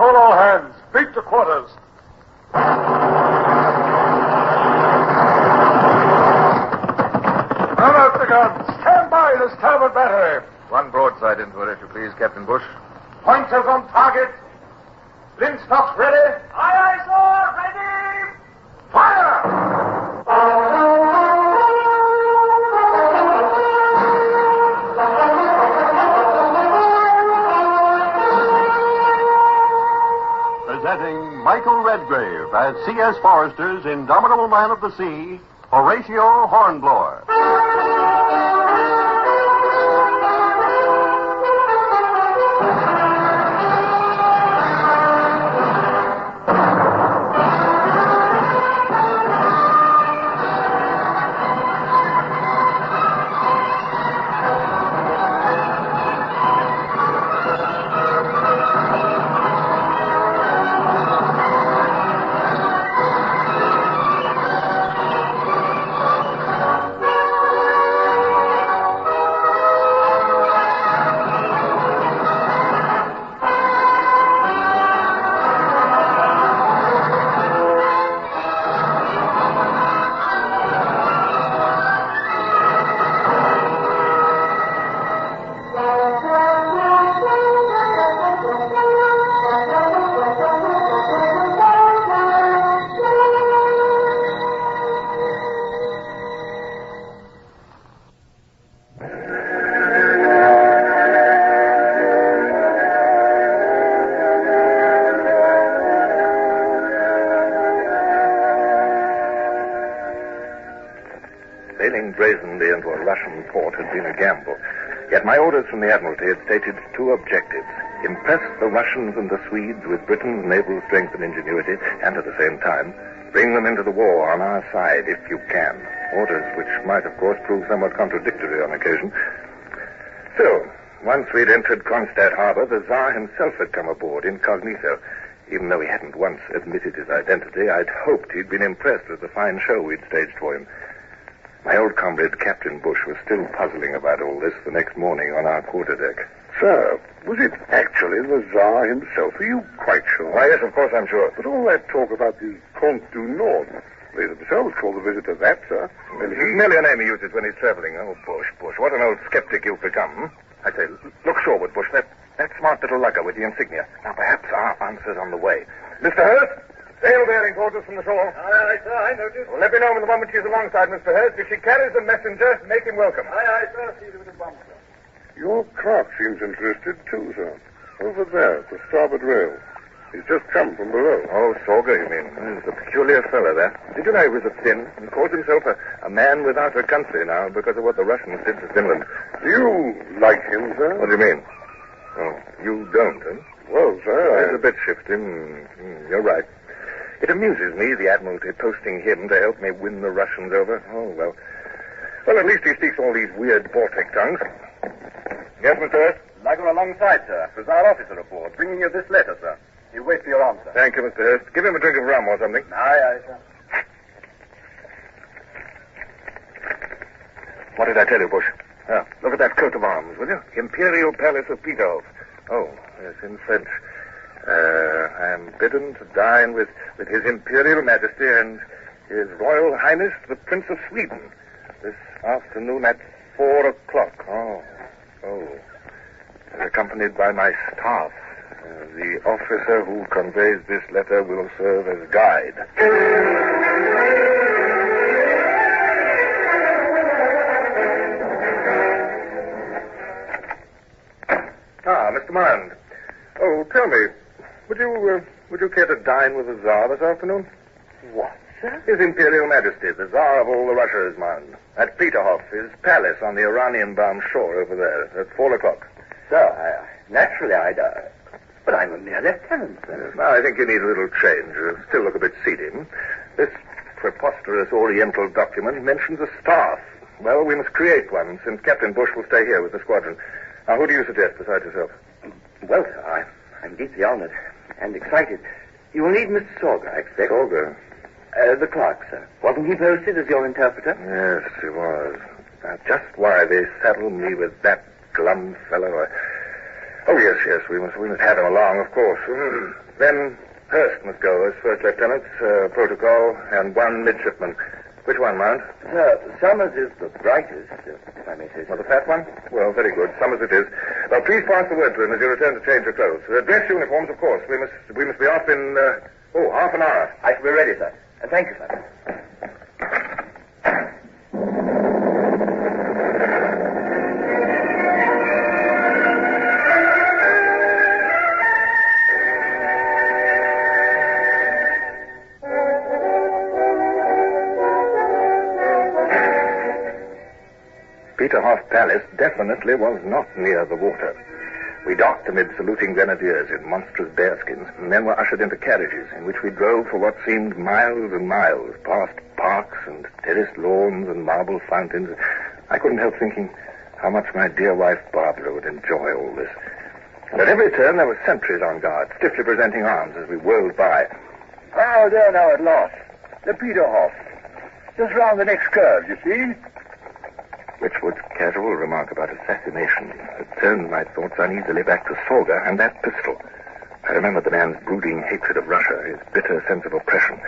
Call all hands. Beat to quarters. Run out the guns. Stand by the starboard battery. One broadside into it, if you please, Captain Bush. Pointers on target. Linstocks ready. Aye, aye, sir. Ready. Fire! Presenting Michael Redgrave as C.S. Forrester's indomitable man of the sea, Horatio Hornblower. Sailing brazenly into a Russian port had been a gamble. Yet my orders from the Admiralty had stated two objectives. Impress the Russians and the Swedes with Britain's naval strength and ingenuity, and at the same time, bring them into the war on our side, if you can. Orders which might, of course, prove somewhat contradictory on occasion. Still, once we'd entered Kronstadt harbor, the Tsar himself had come aboard incognito. Even though he hadn't once admitted his identity, I'd hoped he'd been impressed with the fine show we'd staged for him. My old comrade, Captain Bush, was still puzzling about all this the next morning on our quarterdeck. Sir, was it actually the Tsar himself? Are you quite sure? Why, yes, of course I'm sure. But all that talk about the Comte du Nord, they themselves call the visitor that, sir. And he's merely a name he uses when he's traveling. Oh, Bush, what an old skeptic you've become. I say, look shoreward, Bush. That smart little lugger with the insignia. Now, perhaps our answer's on the way. Mr. Hurst? Sail bearing quarters from the shore. Aye, aye, sir, I noticed. Well, let me know the moment she's alongside, Mr. Hurst. If she carries a messenger, make him welcome. Aye, aye, sir. See to the bump, sir. Your clerk seems interested, too, sir. Over there, at the starboard rail. He's just come from below. Oh, Sorga, you mean? He's a peculiar fellow, that. Did you know he was a Finn? He calls himself a man without a country now because of what the Russians did to Finland. Do you like him, sir? What do you mean? Oh, you don't, eh? Well, sir, He's a bit shifty. You're right. It amuses me, the Admiralty posting him to help me win the Russians over. Oh, well. Well, at least he speaks all these weird Baltic tongues. Yes, Mr. Hurst? Lugger alongside, sir. Was our officer aboard, bringing you this letter, sir. You wait for your answer. Thank you, Mr. Hurst. Give him a drink of rum or something. Aye, aye, sir. What did I tell you, Bush? Look at that coat of arms, will you? Imperial Palace of Peterhof. Oh, yes, in French. I am bidden to dine with His Imperial Majesty and His Royal Highness the Prince of Sweden this afternoon at 4 o'clock. Oh. Accompanied by my staff. The officer who conveys this letter will serve as guide. Mr. Mind. Oh, tell me, would you care to dine with the Tsar this afternoon? What, sir? His Imperial Majesty, the Tsar of all the Russia is mine. At Peterhof, his palace on the Iranian-bound shore over there, at 4 o'clock. Sir, naturally I'd... But I'm a mere lieutenant, sir. Now, I think you need a little change. You still look a bit seedy. This preposterous Oriental document mentions a staff. Well, we must create one, since Captain Bush will stay here with the squadron. Now, who do you suggest besides yourself? Well, sir, I'm deeply honored and excited. You will need Mr. Sorga, I expect. Sorga? The clerk, sir. Wasn't he posted as your interpreter? Yes, he was. Now, just why they saddled me with that glum fellow, Oh, yes, yes, we must have him along, of course. Then Hurst must go as first lieutenant, protocol, and one midshipman. Which one, Mount? Summers is the brightest, if I may say so. Well, the fat one? Well, very good. Summers it is. Well, please pass the word to him as you return to change your clothes. Dress uniforms, of course. We must be off in, half an hour. I shall be ready, sir. And thank you, sir. Peterhoff Palace definitely was not near the water. We docked amid saluting grenadiers in monstrous bearskins, and then were ushered into carriages in which we drove for what seemed miles and miles, past parks and terraced lawns and marble fountains. I couldn't help thinking how much my dear wife Barbara would enjoy all this. And at every turn there were sentries on guard, stiffly presenting arms as we whirled by. Ah, there now at last. The Peterhoff. Just round the next curve, you see. Richwood's casual remark about assassination had turned my thoughts uneasily back to Sorga and that pistol. I remembered the man's brooding hatred of Russia, his bitter sense of oppression,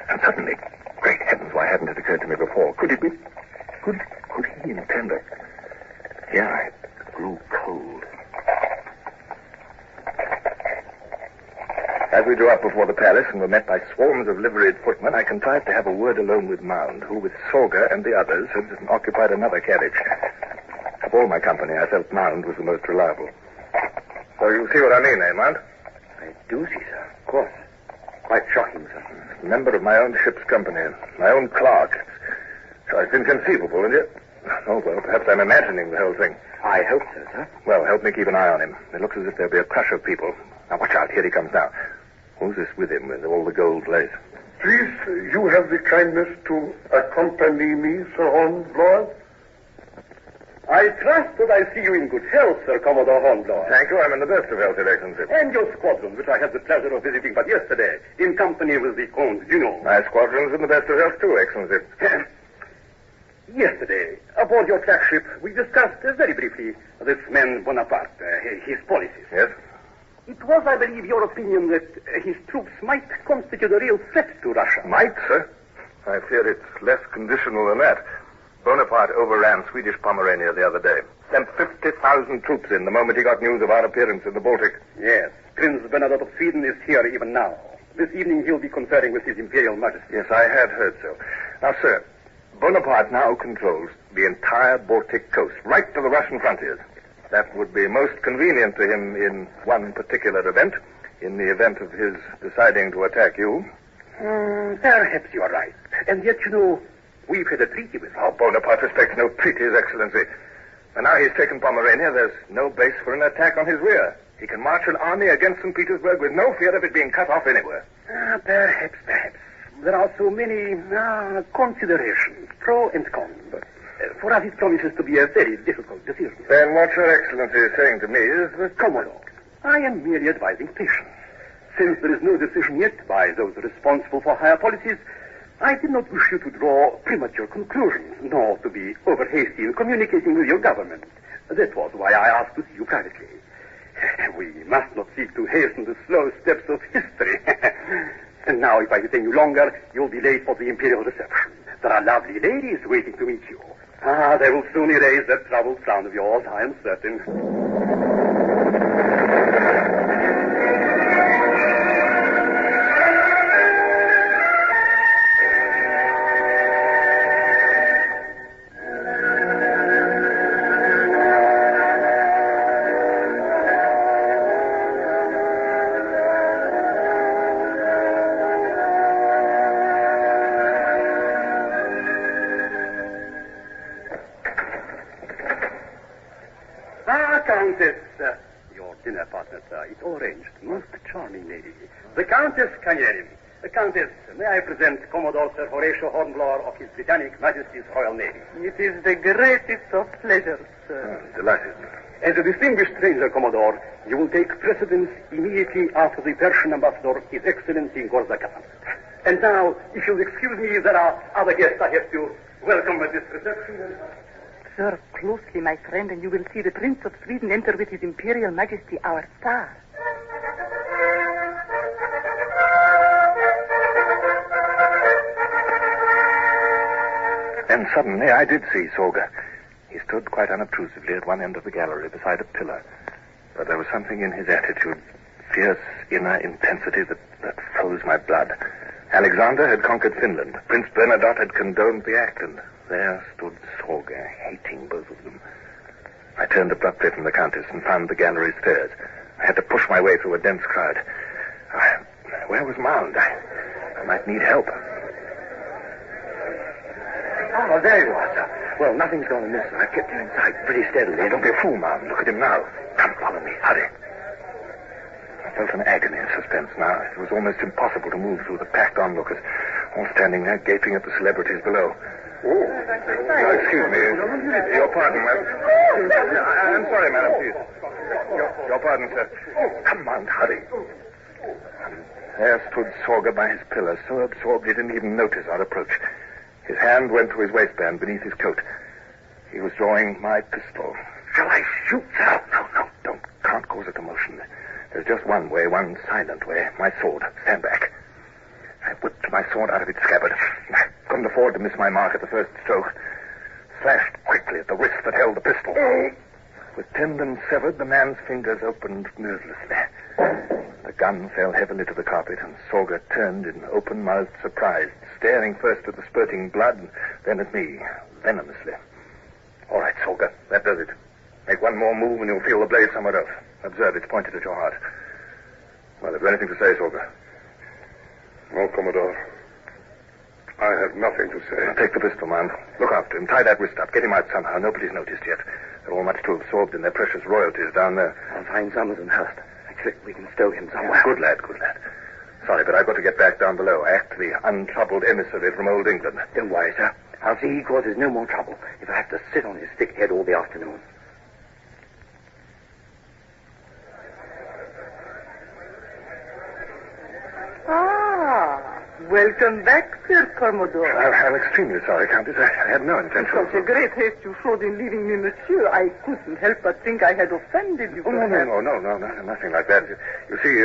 and suddenly, great heavens, why hadn't it occurred to me before? Could it be? Could he intend it? Yeah, I grew cold. As we drew up before the palace and were met by swarms of liveried footmen, I contrived to have a word alone with Mound, who, with Sorga and the others, had occupied another carriage. Of all my company, I felt Mound was the most reliable. So you see what I mean, eh, Mound? I do see, sir. Of course. Quite shocking, sir. Member of my own ship's company, my own clerk. It's inconceivable, and yet... Oh, well, perhaps I'm imagining the whole thing. I hope so, sir. Well, help me keep an eye on him. It looks as if there'll be a crush of people. Now, watch out. Here he comes now. Who's this with him, with all the gold lace? Please, you have the kindness to accompany me, Sir Hornblower? I trust that I see you in good health, Sir Commodore Hornblower. Thank you. I'm in the best of health, Your Excellency. And your squadron, which I had the pleasure of visiting but yesterday, in company with the Comte Junot. My squadron's in the best of health, too, Excellency. Yesterday, aboard your flagship, we discussed very briefly this man Bonaparte, his policies. Yes? It was, I believe, your opinion that his troops might constitute a real threat to Russia. Might, sir? I fear it's less conditional than that. Bonaparte overran Swedish Pomerania the other day. Sent 50,000 troops in the moment he got news of our appearance in the Baltic. Yes, Prince Bernadette of Sweden is here even now. This evening he'll be conferring with His Imperial Majesty. Yes, I had heard so. Now, sir, Bonaparte now controls the entire Baltic coast, right to the Russian frontiers. That would be most convenient to him in one particular event, in the event of his deciding to attack you. Perhaps you are right. And yet, you know, we've had a treaty with him. Oh, Bonaparte respects no treaties, Excellency. And now he's taken Pomerania, there's no base for an attack on his rear. He can march an army against St. Petersburg with no fear of it being cut off anywhere. Perhaps. There are so many considerations, pro and con. But for us it promises to be a very difficult decision. Then what Your Excellency is saying to me is that... Commodore, I am merely advising patience. Since there is no decision yet by those responsible for higher policies, I did not wish you to draw premature conclusions, nor to be over-hasty in communicating with your government. That was why I asked to see you privately. We must not seek to hasten the slow steps of history. And now, if I detain you longer, you'll be late for the imperial reception. There are lovely ladies waiting to meet you. They will soon erase that troubled frown of yours, I am certain. Countess, your dinner partner, sir. It's all arranged. Most charming lady. The Countess Kanyerin. Countess, may I present Commodore Sir Horatio Hornblower of His Britannic Majesty's Royal Navy. It is the greatest of pleasures, sir. Delighted. As a distinguished stranger, Commodore, you will take precedence immediately after the Persian ambassador, His Excellency Gorza Khan. And now, if you'll excuse me, there are other guests I have to welcome at this reception. Observe closely, my friend, and you will see the Prince of Sweden enter with His Imperial Majesty, our Czar. Then suddenly I did see Sorga. He stood quite unobtrusively at one end of the gallery beside a pillar. But there was something in his attitude, fierce inner intensity that froze my blood. Alexander had conquered Finland. Prince Bernadotte had condoned the act, and there stood Sorga, hating both of them. I turned abruptly from the Countess and found the gallery stairs. I had to push my way through a dense crowd. Where was Mound? I might need help. Oh, there you are, sir. Well, nothing's gone amiss, sir. I've kept you in sight pretty steadily. Don't be a fool, Mound. Look at him now. Come, follow me. Hurry. I felt an agony of suspense now. It was almost impossible to move through the packed onlookers, all standing there gaping at the celebrities below. Oh, excuse me. Your pardon, madam. I'm sorry, madam, please. Your pardon, sir. Come on, hurry. And there stood Sorga by his pillar, so absorbed he didn't even notice our approach. His hand went to his waistband beneath his coat. He was drawing my pistol. Shall I shoot, sir? No, can't cause a commotion. There's just one way, one silent way. My sword. Stand back. I whipped my sword out of its scabbard. I couldn't afford to miss my mark at the first stroke. Slashed quickly at the wrist that held the pistol. With tendon severed, the man's fingers opened noiselessly. The gun fell heavily to the carpet, and Sorga turned in open-mouthed surprise, staring first at the spurting blood, then at me, venomously. All right, Sorga, that does it. Make one more move and you'll feel the blade somewhere else. Observe, it's pointed at your heart. Well, have you anything to say, Sorga? No, Commodore. I have nothing to say. Now, take the pistol, man. Look after him. Tie that wrist up. Get him out somehow. Nobody's noticed yet. They're all much too absorbed in their precious royalties down there. I'll find Summers and Hurst. I expect we can stow him somewhere. Good lad. Sorry, but I've got to get back down below. I act the untroubled emissary from old England. Don't worry, sir. I'll see he causes no more trouble if I have to sit on his thick head all the afternoon. Welcome back, Sir Commodore. I'm extremely sorry, Countess. I had no intention. Such a great haste you showed in leaving me, monsieur. I couldn't help but think I had offended you. Oh, no, nothing like that. You see,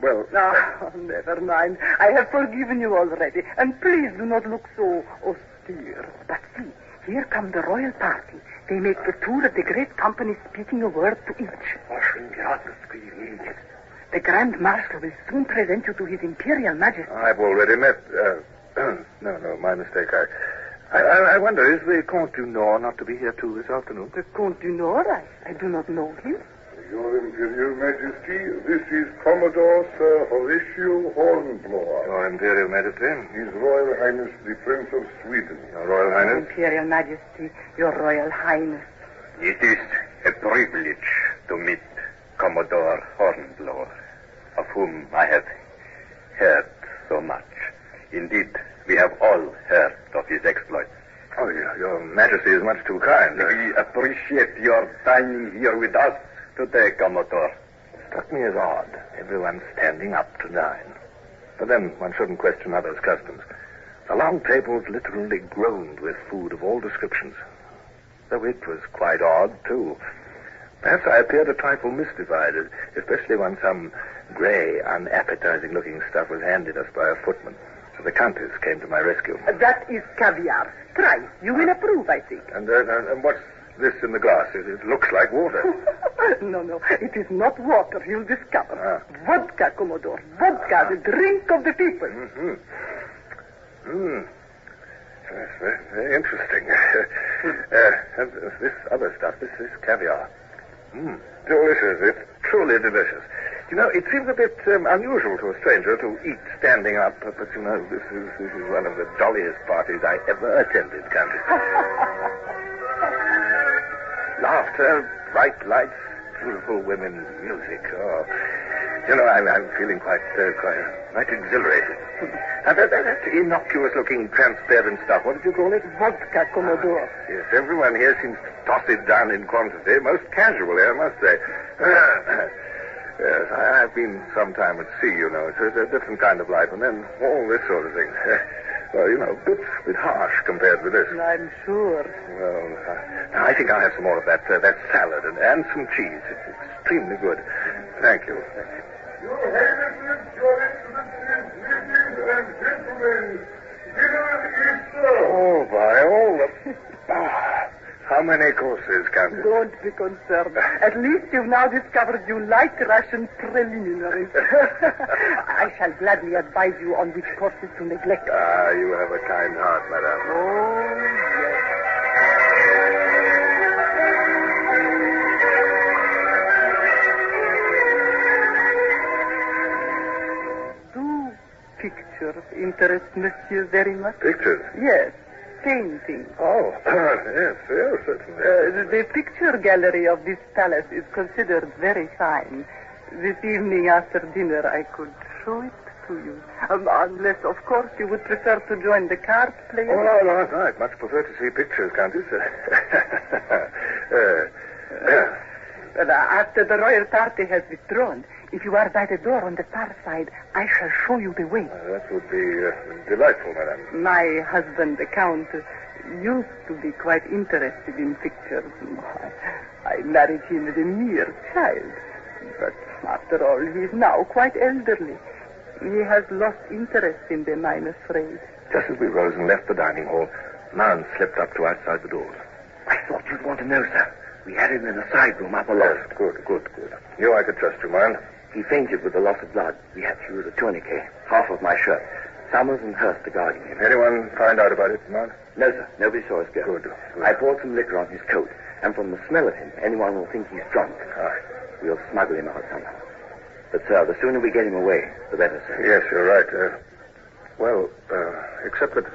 well... Ah, never mind. I have forgiven you already. And please do not look so austere. But see, here come the royal party. They make the tour of the great company, speaking a word to each. The Grand Marshal will soon present you to His Imperial Majesty. I've already met... No, my mistake. I wonder, is the Comte du Nord not to be here too this afternoon? The Comte du Nord? I do not know him. Your Imperial Majesty, this is Commodore Sir Horatio Hornblower. Your Imperial Majesty? His Royal Highness, the Prince of Sweden. Your Royal Highness? Imperial Majesty, Your Royal Highness. It is a privilege to meet Commodore Hornblower, of whom I have heard so much. Indeed, we have all heard of his exploits. Oh, your Majesty is much too kind. We appreciate your dining here with us today, Commodore. It struck me as odd, everyone standing up to dine. But then one shouldn't question others' customs. The long tables literally groaned with food of all descriptions. Though it was quite odd, too. Perhaps I appeared a trifle mystified, especially when some grey, unappetizing-looking stuff was handed us by a footman. So the Countess came to my rescue. That is caviar. Try. You will approve, I think. And what's this in the glass? It looks like water. No. It is not water, you'll discover. Vodka, Commodore. Vodka, the drink of the people. That's very, very interesting. And this other stuff, this caviar. Delicious. It's truly delicious. You know, it seems a bit unusual to a stranger to eat standing up, but you know, this is one of the jolliest parties I ever attended, Countess. Laughter, bright lights, beautiful women, music. Oh, you know, I'm feeling quite exhilarated. And that innocuous-looking transparent stuff, what did you call it? Vodka, Commodore. Yes, everyone here seems to toss it down in quantity, most casually, I must say. Yes, I've been some time at sea, you know. It's a different kind of life, and then all this sort of thing. Well, a bit harsh compared with this. I'm sure. Well, I think I'll have some more of that salad and some cheese. It's extremely good. Thank you. Your Highnesses, Your Excellencies, ladies and gentlemen, dinner is served. Oh, by all the... How many courses, Countess? Don't be concerned. At least you've now discovered you like Russian preliminaries. I shall gladly advise you on which courses to neglect. Ah, you have a kind heart, madame. Oh, yes. Do pictures interest Monsieur very much? Pictures? Yes. Painting. Oh, yes, certainly. The picture gallery of this palace is considered very fine. This evening after dinner, I could show it to you. Unless, of course, you would prefer to join the card players. Oh, no, I'd much prefer to see pictures, Countess. Well, after the royal party has withdrawn, if you are by the door on the far side, I shall show you the way. That would be delightful, madame. My husband, the Count, used to be quite interested in pictures. I married him as a mere child. But after all, he is now quite elderly. He has lost interest in them, I'm afraid. Just as we rose and left the dining hall, Nan slipped up to outside the doors. I thought you'd want to know, sir. We had him in a side room up aloft. Yes, good. Knew I could trust you, man. He fainted with the loss of blood. We had to use a tourniquet, half of my shirt. Summers and Hurst are guarding him. Anyone find out about it, man? No, sir. Nobody saw us go. Good. I poured some liquor on his coat, and from the smell of him, anyone will think he's drunk. We'll smuggle him out somehow. But, sir, the sooner we get him away, the better, sir. Yes, you're right. Except that,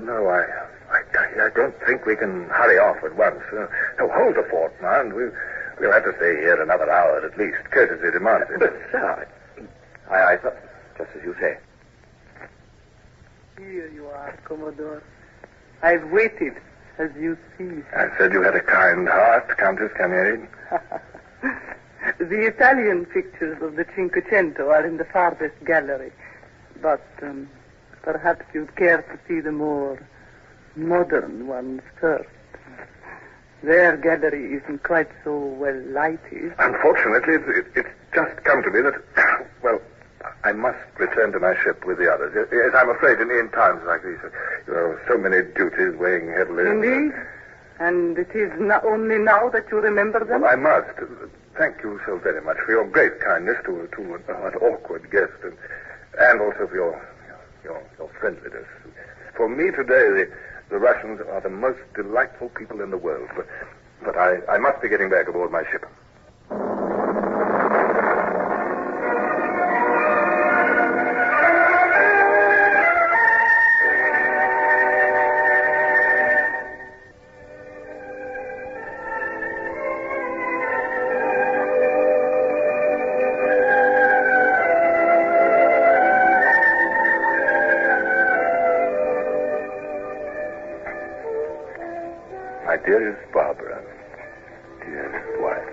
no, I don't think we can hurry off at once. No, hold the fort, man. We'll have to stay here another hour at least. Courtesy demands it. But, sir, I thought, just as you say. Here you are, Commodore. I've waited, as you see. I said you had a kind heart, Countess Camille. The Italian pictures of the Cinquecento are in the farthest gallery. But perhaps you'd care to see the more modern ones first. Their gallery isn't quite so well lighted. Unfortunately, it's just come to me that, I must return to my ship with the others. Yes, I'm afraid in times like these, so many duties weighing heavily. Indeed? And it is only now that you remember them? Well, I must. Thank you so very much for your great kindness to an awkward guest, and also for your friendliness. For me today, the Russians are the most delightful people in the world, but I must be getting back aboard my ship. Dearest Barbara, dearest wife,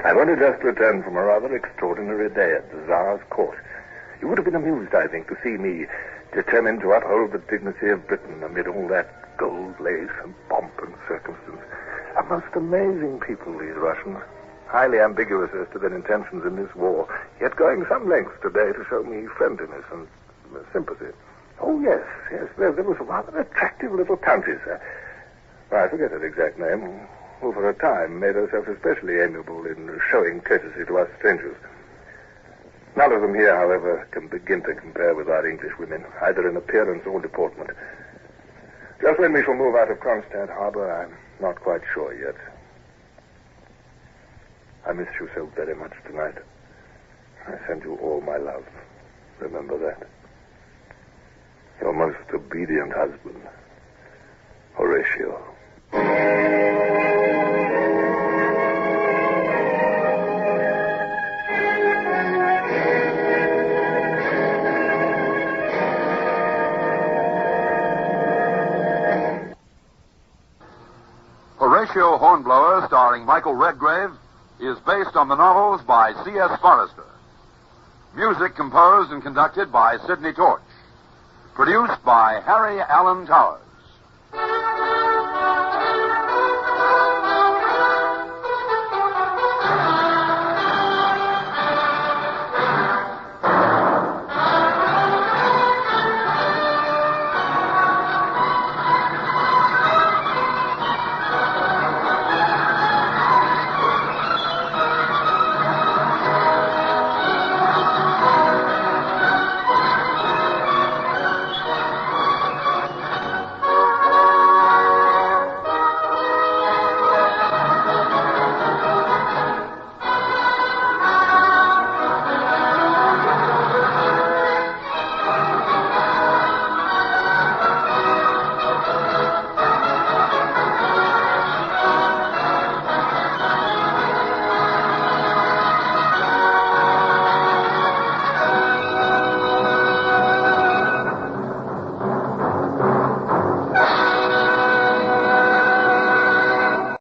I've only just returned from a rather extraordinary day at the Tsar's court. You would have been amused, I think, to see me determined to uphold the dignity of Britain amid all that gold lace and pomp and circumstance. A most amazing people, these Russians. Highly ambiguous as to their intentions in this war, yet going some lengths today to show me friendliness and sympathy. Oh, yes, there was a rather attractive little countess. I forget her exact name, who for a time made herself especially amiable in showing courtesy to us strangers. None of them here, however, can begin to compare with our English women, either in appearance or deportment. Just when we shall move out of Kronstadt Harbor, I'm not quite sure yet. I miss you so very much tonight. I send you all my love. Remember that. Your most obedient husband, Horatio. Horatio Hornblower, starring Michael Redgrave, is based on the novels by C.S. Forrester. Music composed and conducted by Sidney Torch. Produced by Harry Allen Towers.